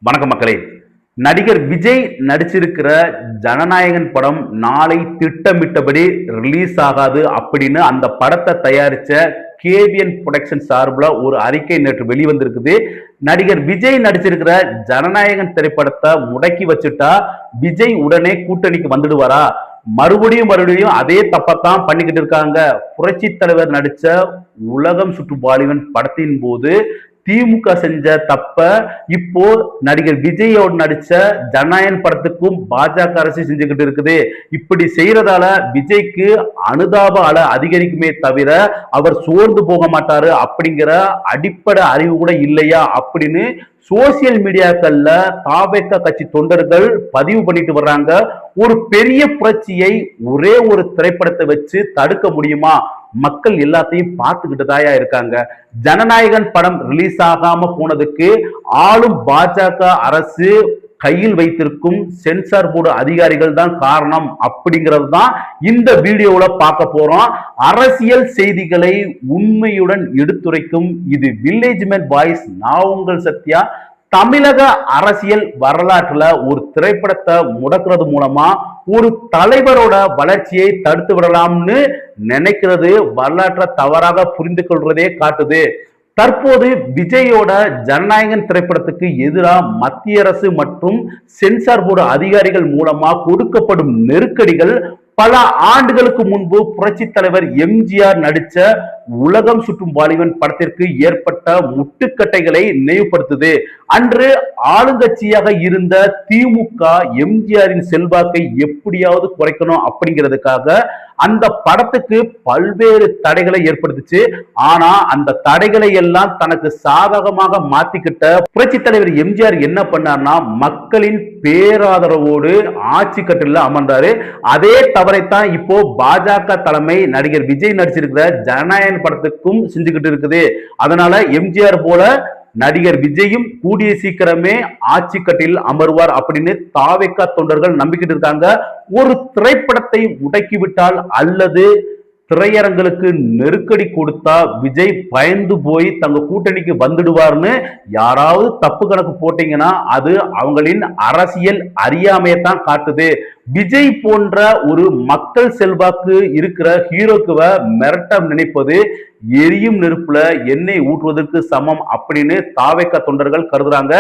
வணக்கம் மக்களே. நடிகர் விஜய் நடிச்சிருக்கிற ஜனநாயகன் படம் நாளை திட்டமிட்டபடி ரிலீஸ் ஆகாது அப்படின்னு அந்த படத்தை தயாரிச்ச கேவிஎன் புரொடக்ஷன் சார்பில் ஒரு அறிக்கை நேற்று வெளிவந்திருக்குது. நடிகர் விஜய் நடிச்சிருக்கிற ஜனநாயகன் திரைப்படத்தை முடக்கி வச்சுட்டா விஜய் உடனே கூட்டணிக்கு வந்துடுவாரா? மறுபடியும் அதே தப்பத்தான் பண்ணிக்கிட்டு இருக்காங்க. புரட்சி தலைவர் நடிச்ச உலகம் சுற்று வாலிபன் படத்தின் போது திமுக செஞ்ச தப்ப இப்போ நடிகர் விஜயோடு நடிச்ச ஜனநாயகன் படத்துக்கும் பாஜக அரசு செஞ்சுக்கிட்டு இருக்குது. இப்படி செய்யறதால விஜய்க்கு அனுதாப அலை அதிகரிக்குமே தவிர அவர் சோர்ந்து போக மாட்டாரு அப்படிங்கிற அடிப்படை அறிவு கூட இல்லையா அப்படின்னு சோசியல் மீடியாக்கள்ல தாவேக கட்சி தொண்டர்கள் பதிவு பண்ணிட்டு வர்றாங்க. ஒரு பெரிய புரட்சியை ஒரே ஒரு திரைப்படத்தை வச்சு தடுக்க முடியுமா? மக்கள் எல்லாத்தையும் பார்த்துக்கிட்டு தாயா இருக்காங்க. ஜனநாயகன் படம் ரிலீஸ் ஆகாம போனதுக்கு ஆளும் பாஜக அரசு கையில் வைத்திருக்கும் சென்சார் போர்டு அதிகாரிகள் தான் காரணம் அப்படிங்கிறது தான் இந்த வீடியோல பார்க்க போறோம். அரசியல் செய்திகளை உண்மையுடன் எடுத்துரைக்கும் இது வில்லேஜ் மேன் வாய்ஸ். நான் உங்கள் சத்யா. தமிழக அரசியல் வரலாற்றுல ஒரு திரைப்படத்தை முடக்கிறது மூலமா ஒரு தலைவரோட வளர்ச்சியை தடுத்து விடலாம்னு நினைக்கிறது வரலாற்றை தவறாக புரிந்து கொள்றதே காட்டுது. தற்போது விஜயோட ஜனநாயகன் திரைப்படத்துக்கு எதிராக மத்திய அரசு மற்றும் சென்சார் போர்டு அதிகாரிகள் மூலமா கொடுக்கப்படும் நெருக்கடிகள் பல ஆண்டுகளுக்கு முன்பு புரட்சி தலைவர் எம்ஜிஆர் நடிச்ச உலகம் சுற்றும் வாலிபன் படத்திற்கு ஏற்பட்ட முட்டுக்கட்டைகளை நினைவுபடுத்துது. அன்று ஆளுங்கட்சியாக இருந்த திமுக எம்ஜிஆரின் செல்வாக்கை எப்படியாவது குறைக்கணும் அப்படிங்கிறதுக்காக அந்த படத்துக்கு பல்வேறு தடைகளை ஏற்படுத்துச்சு. ஆனா அந்த தடைகளை எல்லாம் தனக்கு சாதகமாக மாத்திக்கிட்ட புரட்சி தலைவர் எம்ஜிஆர் என்ன பண்ணார்னா மக்களின் பேராதரவோடு ஆட்சி கட்டில அமர்ந்தாரு. அதே தவறைத்தான் இப்போ பாஜக தலைமை நடிகர் விஜய் நடிச்சிருக்கிற ஜனநாயகன் படத்துக்கும் செஞ்சுக்கிட்டு இருக்குது. அதனால எம்ஜிஆர் போல நடிகர் விஜயும் கூடிய சீக்கிரமே ஆட்சி கட்டில் அமர்வார் அப்படின்னு தாவேக தொண்டர்கள் நம்பிக்கிட்டு இருக்காங்க. ஒரு திரைப்படத்தை முடக்கிவிட்டால் அல்லது திரையரங்களுக்கு நெருக்கடி கொடுத்தா விஜய் பயந்து போய் தங்க கூட்டணிக்கு வந்துடுவார்னு யாராவது தப்பு கணக்கு போட்டீங்கன்னா அது அவங்களின் அரசியல் அறியாமையத்தான் காட்டுது. விஜய் போன்ற ஒரு மக்கள் செல்வாக்கு இருக்கிற ஹீரோக்குவை மிரட்ட நினைப்பது எரியும் நெருப்புல எண்ணெய் ஊற்றுவதற்கு சமம் அப்படின்னு தாவேக தொண்டர்கள் கருதுறாங்க.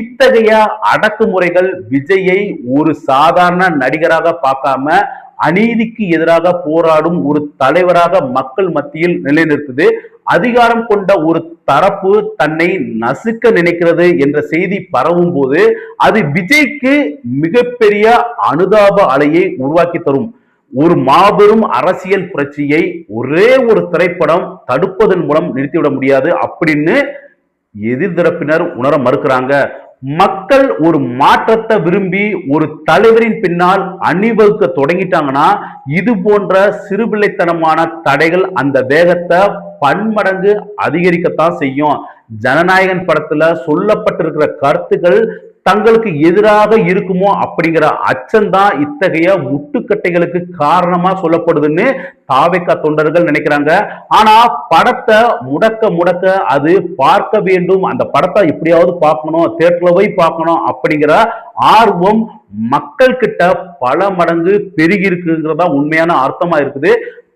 இத்தகைய அடக்குமுறைகள் விஜயை ஒரு சாதாரண நடிகராக பார்க்காம அநீதிக்கு எதிராக போராடும் ஒரு தலைவராக மக்கள் மத்தியில் நிலைநிறுத்துது. அதிகாரம் கொண்ட ஒரு தரப்பு தன்னை நசுக்க நினைக்கிறது என்ற செய்தி பரவும் போது அது விஜய்க்கு மிகப்பெரிய அனுதாப அலையை உருவாக்கி தரும். ஒரு மாபெரும் அரசியல் புரட்சியை ஒரே ஒரு திரைப்படம் தடுப்பதன் மூலம் நிறுத்திவிட முடியாது அப்படின்னு எதிர்தரப்பினர் உணர மறுக்கிறாங்க. மக்கள் ஒரு மாற்றத்தை விரும்பி ஒரு தலைவரின் பின்னால் அணிவகுக்க தொடங்கிட்டாங்கன்னா இது போன்ற சிறுபிள்ளைத்தனமான தடைகள் அந்த வேகத்தை பன்மடங்கு அதிகரிக்கத்தான் செய்யும். ஜனநாயகன் படத்துல சொல்லப்பட்டிருக்கிற கருத்துக்கள் தங்களுக்கு எதிராக இருக்குமோ அப்படிங்கிற அச்சம்தான் இத்தகைய முட்டுக்கட்டைகளுக்கு காரணமா சொல்லப்படுதுன்னு தாவேக தொண்டர்கள் நினைக்கிறாங்க. ஆனா படத்தை முடக்க அது பார்க்க வேண்டும், அந்த படத்தை எப்படியாவது பார்க்கணும், தியேட்டர்ல போய் பார்க்கணும் அப்படிங்கிற ஆர்வம் மக்கள் கிட்ட பல மடங்கு பெருகி இருக்குங்கிறதா உண்மையான அர்த்தமா இருக்குது.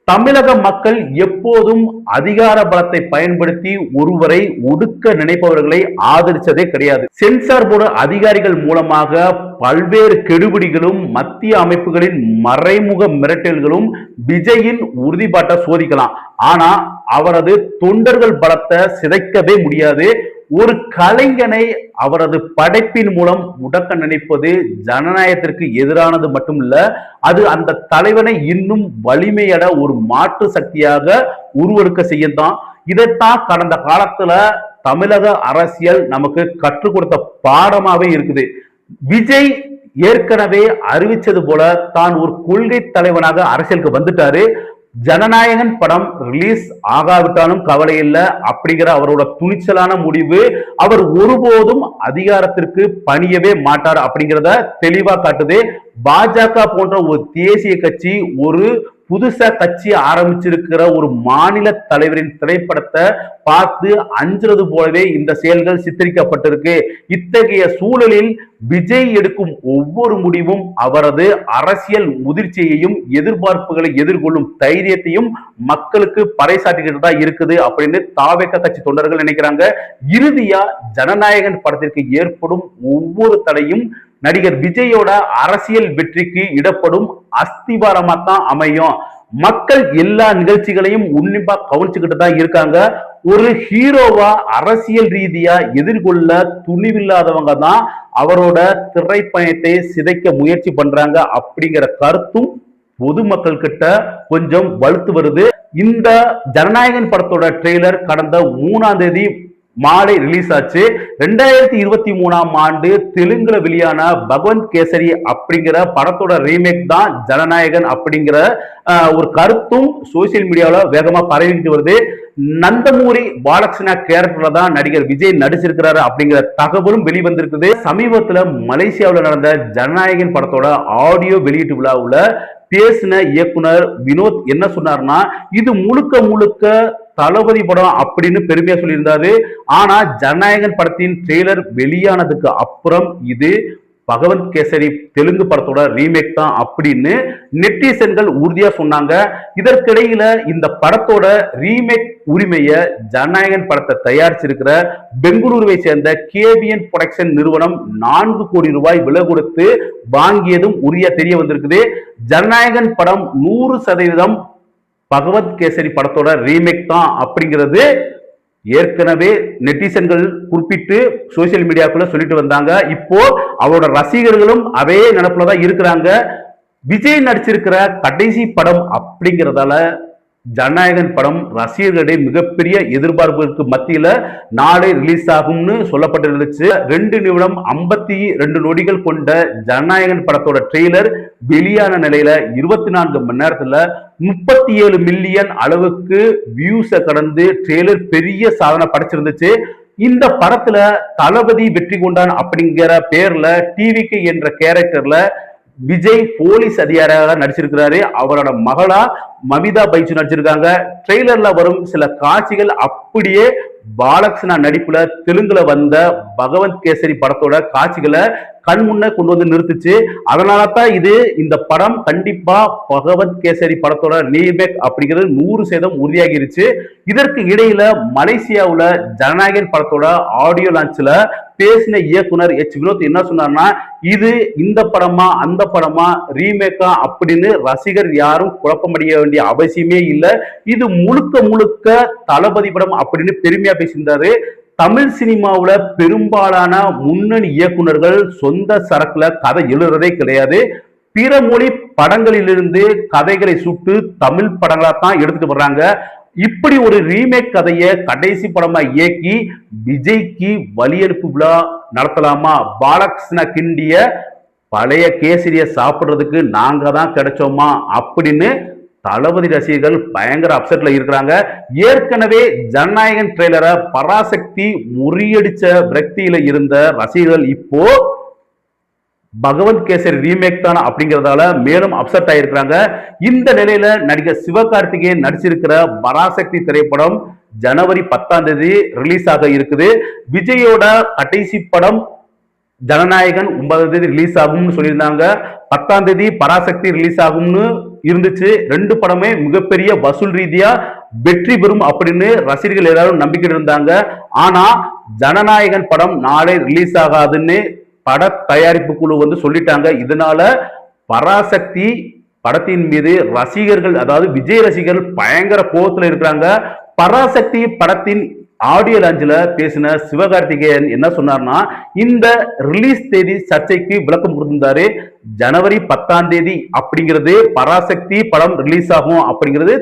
தமிழக மக்கள் எப்போதும் அதிகார பலத்தை பயன்படுத்தி ஒருவரை ஒடுக்க நினைப்பவர்களை ஆதரிச்சதே கிடையாது. சென்சார் போர்டு அதிகாரிகள் மூலமாக பல்வேறு கெடுபிடிகளும் மத்திய அமைப்புகளின் மறைமுக மிரட்டல்களும் விஜயின் உறுதிப்பாட்டை சோதிக்கலாம். ஆனா அவரது தொண்டர்கள் பலத்தை சிதைக்கவே முடியாது. ஒரு கலைஞனை அவரது படைப்பின் மூலம் முடக்க நினைப்பது ஜனநாயகத்திற்கு எதிரானது மட்டும் இல்ல, அது அந்த தலைவனை இன்னும் வலிமையட ஒரு மாற்று சக்தியாக உருவெடுக்க செய்யத்தான். இதைத்தான் கடந்த காலத்துல தமிழக அரசியல் நமக்கு கற்றுக் கொடுத்த பாடமாவே இருக்குது. விஜய் ஏற்கனவே அறிவிச்சது போல தான் ஒரு கொள்கை தலைவனாக அரசியலுக்கு வந்துட்டாரு. ஜனநாயகன் படம் ரிலீஸ் ஆகாவிட்டாலும் கவலை இல்லை அப்படிங்கிற அவரோட துணிச்சலான முடிவு அவர் ஒருபோதும் அதிகாரத்திற்கு பணியவே மாட்டார் அப்படிங்கிறத தெளிவா காட்டுது. பாஜக போன்ற ஒரு தேசிய கட்சி ஒரு புதுசா கட்சி ஆரம்பிச்சிருக்கிற ஒரு மாநில தலைவரின் திரைப்படத்தை பார்த்து அஞ்சுறது போலவே இந்த செயல்கள் சித்தரிக்கப்பட்டிருக்கு. இத்தகைய சூழலில் விஜய் எடுக்கும் ஒவ்வொரு முடிவும் அவரது அரசியல் முதிர்ச்சியையும் எதிர்பார்ப்புகளை எதிர்கொள்ளும் தைரியத்தையும் மக்களுக்கு பறைசாட்டிக்கிட்டு தான் இருக்குது அப்படின்னு தாவேக கட்சி தொண்டர்கள் நினைக்கிறாங்க. இறுதியா ஜனநாயகன் படத்திற்கு ஏற்படும் ஒவ்வொரு தடையும் நடிகர் விஜயோட அரசியல் வெற்றிக்கு இடப்படும் அஸ்திவாரமா தான் அமையும். மக்கள் எல்லா நிகழ்ச்சிகளையும் உன்னிப்பா கவனிச்சுக்கிட்டு தான் இருக்காங்க. ஒரு ஹீரோவா அரசியல் ரீதியா எதிர்கொள்ள துணிவில்லாதவங்க தான் அவரோட திரைப்பயணத்தை சிதைக்க முயற்சி பண்றாங்க அப்படிங்கிற கருத்தும் பொதுமக்கள் கிட்ட கொஞ்சம் வலுத்து வருது. இந்த ஜனநாயகன் படத்தோட ட்ரெய்லர் கடந்த 3ஆம் தேதி மாலை ரிலீஸ் ஆச்சு. 2023ஆம் ஆண்டு தெலுங்குல வெளியான பகவந்த் கேசரி அப்படிங்கிற படத்தோட ரீமேக் தான் ஜனநாயகன் அப்படிங்கிற ஒரு கருத்தும் சோசியல் மீடியாவில் வேகமா பரவிட்டு வருது. நந்தமூரி பாலகிருஷ்ணா கேரக்டர்ல தான் நடிகர் விஜய் நடிச்சிருக்கிறாரு அப்படிங்கிற தகவலும் வெளிவந்திருக்குது. சமீபத்துல மலேசியாவில் நடந்த ஜனநாயகன் படத்தோட ஆடியோ வெளியீட்டு விழாவுல பேசின இயக்குனர் வினோத் என்ன சொன்னார்னா, இது முழுக்க முழுக்க தளபதி படம் அப்படின்னு பெருமையா சொல்லியிருந்தாரு. ஆனா ஜனநாயகன் படத்தின் ட்ரெய்லர் வெளியானதுக்கு அப்புறம் இது பகவந்த் கேசரி தெலுங்கு படத்தோட ரீமேக் தான் அப்படின்னு நெட்டிசன்கள் உறுதியா சொன்னாங்க. இதற்கிடையில இந்த படத்தோட ரீமேக் உரிமையை ஜனநாயகன் படத்தை தயாரிச்சிருக்கிற பெங்களூருவை சேர்ந்த கேவிஎன் புரொடக்ஷன் நிறுவனம் 4 கோடி ரூபாய் விலை கொடுத்து வாங்கியதும் உறுதியா தெரிய வந்திருக்குது. ஜனநாயகன் படம் 100% பகவத் கேசரி படத்தோட ரீமேக் தான் அப்படிங்கிறது ஏற்கனவே நெட்டிசன்கள் குறிப்பிட்டு சோசியல் மீடியாக்குள்ள சொல்லிட்டு வந்தாங்க. இப்போ அவரோட ரசிகர்களும் அதே நினைப்புலதான் இருக்கிறாங்க. விஜய் நடிச்சிருக்கிற கடைசி படம் அப்படிங்கிறதால ஜனநாயகன் படம் ரசிகர்களிடையே மிகப்பெரிய எதிர்பார்ப்புகளுக்கு மத்தியில நாளை ரிலீஸ் ஆகும்னு சொல்லப்பட்டிருந்துச்சு. 2 நிமிடம் 52 நொடிகள் கொண்ட ஜனநாயகன் படத்தோட ட்ரெய்லர் வெளியான நிலையில 24 மணி நேரத்துல 37 மில்லியன் அளவுக்கு வியூஸை கடந்து ட்ரெய்லர் பெரிய சாதனை படைச்சிருந்துச்சு. இந்த படத்துல தளபதி வெற்றி கொண்டான் அப்படிங்கிற பேர்ல டிவிக்கு என்ற கேரக்டர்ல விஜய் போலீஸ் அதிகாரியாக நடிச்சிருக்கிறாரு. அவரோட மகளா மமிதா பைச்சு நடிச்சிருக்காங்க. ட்ரெய்லர்ல வரும் சில காட்சிகள் அப்படியே பாலகிருஷ்ணா நடிப்புல தெலுங்குல வந்த பகவந்த் கேசரி படத்தோட காட்சிகளை கண் முன்ன கொண்டு வந்து நிறுத்துச்சு. அதனால தான் இந்த படம் கண்டிப்பா பகவந்த் கேசரி படத்தோட ரீமேக் அப்படிங்கிறது 100% உறுதியாகிருச்சு. இதற்கு இடையில மலேசியாவுல ஜனநாயகன் படத்தோட ஆடியோ லான்ச்ல பேசின இயக்குனர் வினோத் என்ன சொன்னார்னா, இது இந்த படமா அந்த படமா ரீமேக்கா அப்படின்னு ரசிகர் யாரும் குழப்பமடைய வேண்டிய அவசியமே இல்லை. இது முழுக்க முழுக்க தளபதி படம் அப்படின்னு பெருமையா பேசியிருந்தாரு. தமிழ் சினிமாவுல பெரும்பாலான முன்னணி இயக்குனர்கள் சொந்த சரக்குல கதை எழுதுறதே கிடையாது. பிற மொழி படங்களிலிருந்து கதைகளை சுட்டு தமிழ் படங்களா தான் எடுத்துட்டு வர்றாங்க. இப்படி ஒரு ரீமேக் கதையை கடைசி படமா இயக்கி விஜய்க்கு வழியனுப்பு விழா நடத்தலாமா? பாலகிருஷ்ணா கிண்டிய பழைய கேசரிய சாப்பிடுறதுக்கு நாங்க தான் கிடைச்சோமா அப்படின்னு தளபதி ரசிகர்கள் பயங்கர அப்செட்ல இருக்கிறாங்க. ஏற்கனவே ஜனநாயகன் ட்ரெய்லரை பராசக்தி முறியடிச்ச விரக்தியில இருந்த ரசிகர்கள் இப்போ பகவந்த் கேசரி ரீமேக் தான் அப்படிங்கிறதால மேலும் அப்செட் ஆயிருக்கிறாங்க. இந்த நிலையில நடிகர் சிவகார்த்திகேயன் நடிச்சிருக்கிற பராசக்தி திரைப்படம் ஜனவரி 10ஆம் தேதி ரிலீஸ் ஆக இருக்குது. விஜயோட கடைசி படம் ஜனநாயகன் 9ஆம் தேதி ரிலீஸ் ஆகும்னு சொல்லியிருந்தாங்க. 10ஆம் தேதி பராசக்தி ரிலீஸ் ஆகும்னு இருந்துச்சு. 2 படமே மிகப்பெரிய வசூல் ரீதியா வெற்றி பெறும் அப்படின்னு ரசிகர்கள் எல்லாரும் நம்பிக்கை இருந்தாங்க. ஆனா ஜனநாயகன் படம் நாளை ரிலீஸ் ஆகாதுன்னு பட தயாரிப்பு குழு சொல்லிட்டாங்க. இதனால பராசக்தி படத்தின் மீது ரசிகர்கள், அதாவது விஜய் ரசிகர்கள் பயங்கர கோபத்துல இருக்கிறாங்க. பராசக்தி படத்தின் ஆடியோ லான்ச்ல பேசின சிவகார்த்திகேயன் என்ன சொன்னார்னா, இந்த ரிலீஸ் தேதி சர்ச்சைக்கு விளக்கம் கொடுத்திருந்தாரு. ஜனவரி 10ஆம் தேதி அப்படிங்கிறது பராசக்தி படம் ரிலீஸ் ஆகும் அப்படிங்கிறது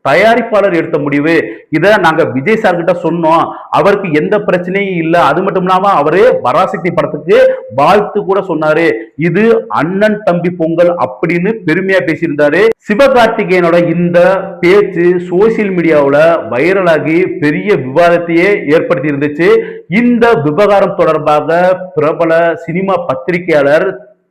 தயாரிப்பாளர் எடுத்த முடிவு. இதை நாங்க விஜய் சார் கிட்ட சொன்னோம், அவருக்கு எந்த பிரச்சனையும் இல்லை. அது மட்டும் இல்லாம அவரு பராசக்தி படத்துக்கு வாழ்த்து கூட சொன்னாரு. இது அண்ணன் தம்பி பொங்கல் அப்படின்னு பெருமையா பேசியிருந்தாரு. சிவகார்த்திகேயனோட இந்த பேச்சு சோசியல் மீடியாவில் வைரலாகி பெரிய விவாதத்தையே ஏற்படுத்தி இருந்துச்சு. இந்த விவகாரம் தொடர்பாக பிரபல சினிமா பத்திரிகையாளர்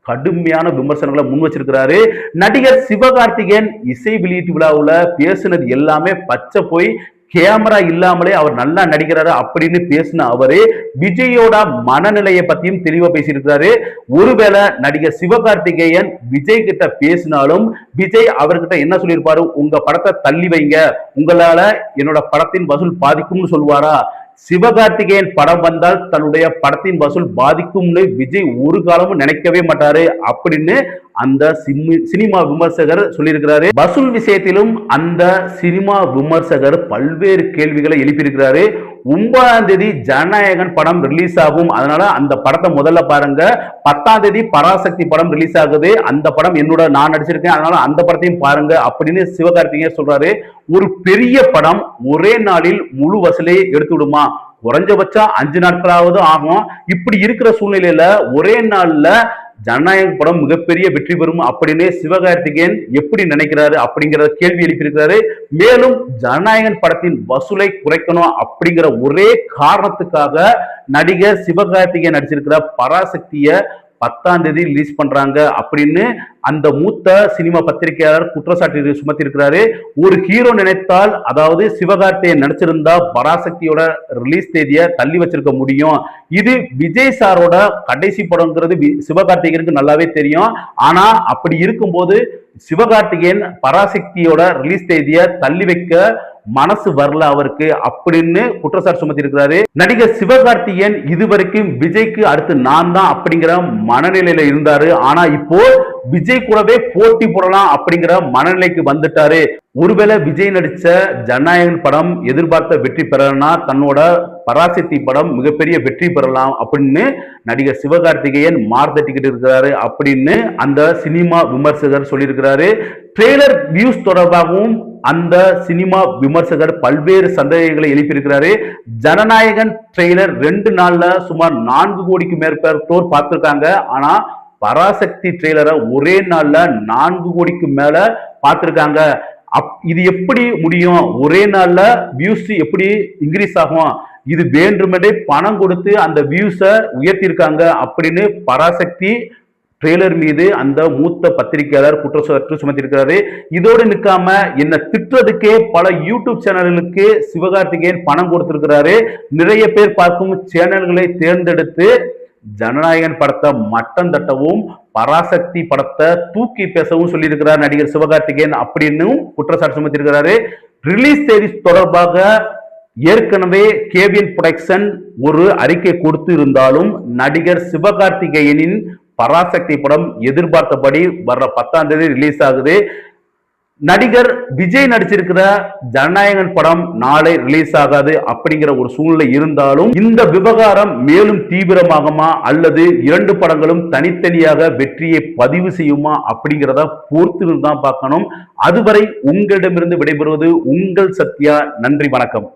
கடுமையான விமர்சனங்களை முன் வச்சிருக்கிறாரு. நடிகர் சிவகார்த்திகேயன் இசை வெளியீட்டு விழாவுல பேசுனது எல்லாமே பச்சை போய் கேமரா இல்லாமலே அவர் நல்லா நடிக்கிறாரு அப்படின்னு பேசின அவரு விஜயோட மனநிலையை பத்தியும் தெளிவா பேசியிருக்கிறாரு. ஒருவேளை நடிகர் சிவகார்த்திகேயன் விஜய் கிட்ட பேசினாலும் விஜய் அவர்கிட்ட என்ன சொல்லியிருப்பாரு, உங்க படத்தை தள்ளி வைங்க, உங்களால என்னோட படத்தின் வசூல் பாதிக்கும்னு சொல்லுவாரா? சிவகார்த்திகேயன் படம் வந்தால் தன்னுடைய படத்தின் வசூல் பாதிக்கும்னு விஜய் ஒரு காலமும் நினைக்கவே மாட்டாரு அப்படின்னு அந்த சினிமா விமர்சகர் சொல்லியிருக்கிறாரு. வசூல் விஷயத்திலும் அந்த சினிமா விமர்சகர் பல்வேறு கேள்விகளை எழுப்பியிருக்கிறாரு. 9ஆம் தேதி ஜனநாயகன் படம் ரிலீஸ் ஆகும், அதனால அந்த படத்தை முதல்ல பாருங்க. 10ஆம் தேதி பராசக்தி படம் ரிலீஸ் ஆகுது, அந்த படம் என்னோட நான் நடிச்சிருக்கேன், அதனால அந்த படத்தையும் பாருங்க அப்படின்னு சிவகார்த்திகேயன் சொல்றாரு. ஒரு பெரிய படம் ஒரே நாளில் முழு வசூலை எடுத்து விடுமா? குறைஞ்சபட்சம் 5 நாட்களாவது ஆகும். இப்படி இருக்கிற சூழ்நிலையில ஒரே நாள்ல ஜனநாயக படம் மிகப்பெரிய வெற்றி பெறும் அப்படின்னு சிவகார்த்திகேயன் எப்படி நினைக்கிறாரு அப்படிங்கிற கேள்வி எழுப்பியிருக்கிறாரு. மேலும் ஜனநாயகன் படத்தின் வசூலை குறைக்கணும் அப்படிங்கிற ஒரே காரணத்துக்காக நடிகர் சிவகார்த்திகேயன் நடிச்சிருக்கிற பராசக்திய 10ஆம் தேதி ரிலீஸ் பண்றாங்க அப்படின்னு அந்த மூத்த சினிமா பத்திரிகையாளர் குற்றச்சாட்டு சுமத்தி இருக்கிறாரு. ஒரு ஹீரோ நினைத்தால், அதாவது சிவகார்த்திகேயன் நடிச்சிருந்தா பராசக்தியோட ரிலீஸ் தேதியை தள்ளி வச்சிருக்க முடியும். இது விஜய் சாரோட கடைசி படம்ங்கிறது சிவகார்த்திகேயனுக்கு நல்லாவே தெரியும். ஆனா அப்படி இருக்கும்போது சிவகார்த்திகேயன் பராசக்தியோட ரிலீஸ் தேதியை தள்ளி வைக்க மனசு வரல அவருக்கு அப்படின்னு குற்றச்சாட்டு சுமத்தி இருக்கிறாரு. நடிகர் சிவகார்த்திகேயன் இதுவரைக்கும் விஜய்க்கு அடுத்து நான் தான் அப்படிங்கிற மனநிலையில இருந்தாரு. ஆனா இப்போ விஜய் கூடவே போட்டி போடலாம் அப்படிங்கிற மனநிலைக்கு வந்துட்டாரு. ஒருவேளை விஜய் நடிச்ச ஜனநாயகன் படம் எதிர்பார்த்த வெற்றி பெறலன்னா தன்னோட பராசக்தி படம் மிகப்பெரிய வெற்றி பெறலாம் அப்படின்னு நடிகர் சிவகார்த்திகேயன் மார்த்தட்டிக்கிட்டு இருக்கிறாரு அப்படின்னு அந்த சினிமா விமர்சகர் சொல்லியிருக்கிறாரு. ட்ரெய்லர் வியூஸ் தொடர்பாகவும் அந்த சினிமா விமர்சகர் பல்வேறு சந்தேகங்களை எழுப்பியிருக்கிறாரு. ஜனநாயகன் ட்ரெய்லர் 2 நாள்ல சுமார் 4 கோடிக்கு மேற்பட்டோர் பார்த்திருக்காங்க. ஆனா பராசக்தி ட்ரெய்லரை ஒரே நாள்ல 4 கோடிக்கு மேல பார்த்திருக்காங்க. இது எப்படி முடியும்? ஒரே நாள்ல வியூஸ் எப்படி இன்க்ரீஸ் ஆகும்? இது வேண்டுமென்றே பணம் கொடுத்து அந்த வியூஸை உயர்த்தியிருக்காங்க அப்படின்னு பராசக்தி ட்ரெய்லர் மீது அந்த மூத்த பத்திரிகையாளர் குற்றச்சாட்டு சுமத்திருக்கிறாரு. இதோடு நிற்காம என்ன திட்டுறதுக்கே பல யூடியூப் சேனல்களுக்கு சிவகார்த்திகேயன் பணம் கொடுத்திருக்கிறாரு. நிறைய பேர் பார்க்கும் சேனல்களை தேர்ந்தெடுத்து ஜனநாயகன் படத்தை மட்டம் தட்டவும் பராசக்தி படத்தை தூக்கி பேசவும் சொல்லியிருக்கிறார் நடிகர் சிவகார்த்திகேயன் அப்படின்னு குற்றச்சாட்டு சுமத்திருக்கிறாரு. ரிலீஸ் தேதி தொடர்பாக ஏற்கனவே கேவிஎன் புரொடக்ஷன் ஒரு அறிக்கை கொடுத்து இருந்தாலும் நடிகர் சிவகார்த்திகேயனின் பராசக்தி படம் எதிர்பார்த்தபடி வர்ற 10ஆம் தேதி ரிலீஸ் ஆகுது. நடிகர் விஜய் நடிச்சிருக்கிற ஜனநாயகன் படம் நாளை ரிலீஸ் ஆகாது அப்படிங்கிற ஒரு சூழ்நிலை இருந்தாலும் இந்த விவகாரம் மேலும் தீவிரமாகுமா அல்லது 2 படங்களும் தனித்தனியாக வெற்றியை பதிவு செய்யுமா அப்படிங்கிறத பொறுத்து தான் பார்க்கணும். அதுவரை உங்களிடமிருந்து விடைபெறுவது உங்கள் சத்யா. நன்றி, வணக்கம்.